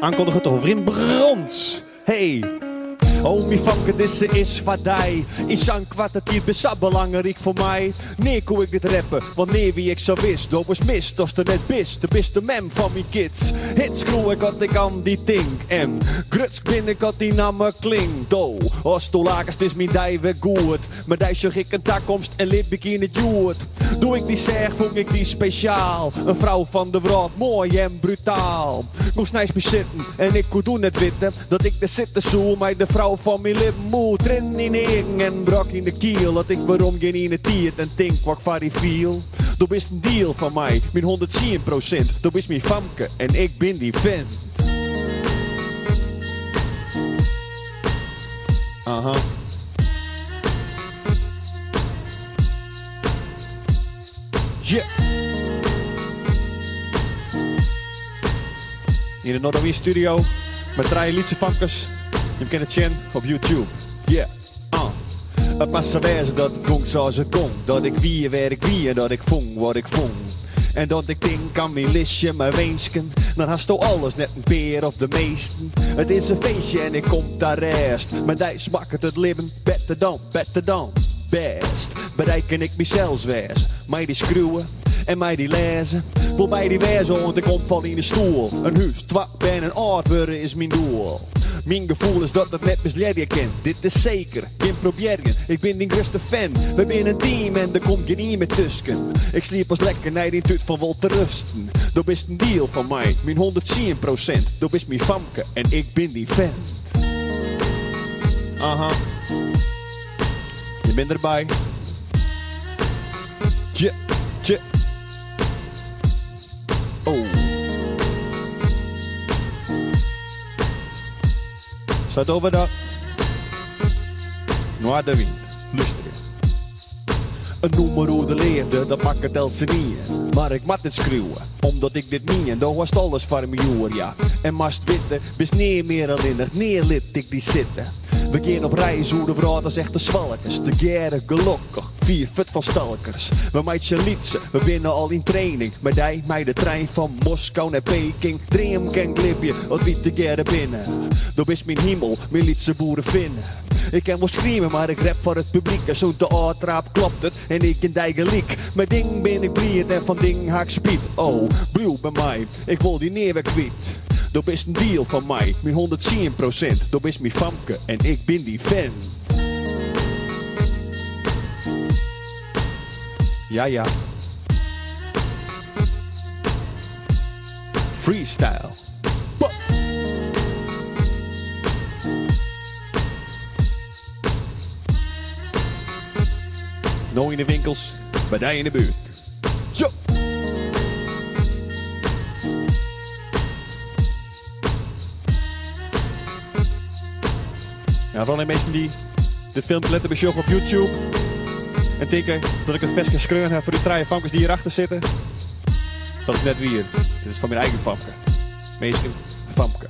Aankondig het over in brons. Hey. Oh, mi vanke disse is wat die. In zangkwart het hier best belangrijk voor mij. Nee, kon ik dit rappen, want nee wie ik zo wist. Dat was mist, als er net bist. De beste mem van mijn kids. Hits groe ik had ik aan die ting. En grutsk bin ik had die naam klinkt. Do, als tolakers is mijn die weer goed. Maar die zag ik een takkomst en lip ik in het joert. Doe ik die zeg, vond ik die speciaal. Een vrouw van de wereld, mooi en brutaal. Kon snijs me zitten en ik kon doen het witten. Dat ik de zitten zoel, maar de vrouw van mijn lippen moet rennen in egen en brak in de kiel. Dat ik waarom geen in het tiert en denk wat ik van die viel. Dat is een deal van mij, mijn 110%. Dat is mijn famke en ik ben die vent. Aha. Yeah. In de Noordwest studio met 3 liedse famkes. Je kent het zien op YouTube. Yeah. Het mag zo wezen dat het kon zoals het kon. Dat ik wie waar ik wie en dat ik vong wat ik vong. En dat ik denk aan mijn listje, mijn weensken. Dan hast je alles net een peer of de meesten. Het is een feestje en ik kom daar rest. Maar die smaakt het leven beter dan best. Bereiken ik mezelf wees. Mij die schreeuwen en mij die lezen. Wil mij die wezen, want ik omval in de stoel. Een huis, twak ben en oud worden is mijn doel. Mijn gevoel is dat het net misleden kent. Dit is zeker, geen proberen. Ik ben die grootste fan. We zijn een team en er komt geen meer tussen. Ik sliep als lekker naar die tut van wel te rusten. Dat is een deal van mij, mijn 110%. Dat is mijn famke en ik ben die fan. Aha. Je bent erbij. Tje, tje. Oh. Staat over dat. Noir de wind. Luister je. Een noemer hoe de leefde, dat pak het als niet. Maar ik mat het schreeuwen, omdat ik dit niet en dat was alles voor mijn joer, ja. En mast witten, bis nee meer alleen nee lid ik die zitten. We gaan op reis hoe de vrouw als echte zwalkers. De gere gelukkig, 4 fut van stalkers. We meidje lietsen, we binnen al in training. Maar die mij de trein van Moskou naar Peking. Dream kan glipje, wat wie te gere binnen. Dat is mijn hemel, mijn lietse boeren vinden. Ik kan wel screamen, maar ik rap voor het publiek. En zo de uitraap klopt het en ik in die gelijk. Mijn ding ben ik breed en van ding haak speed. Oh, blauw bij mij, ik wil die neer kwijt. Dat is een deal van mij, mijn 110%. Dat is mijn famke en ik ben die fan. Ja, ja. Freestyle. Pop. Nou in de winkels, bij die in de buurt. Zo. Ja, vooral die mensen die dit filmpje letten bij op YouTube. En denken dat ik het vest kan schreeuwen heb voor die 3 famkes die hierachter zitten. Dat is net weer. Dit is van mijn eigen famke. Meestal famke.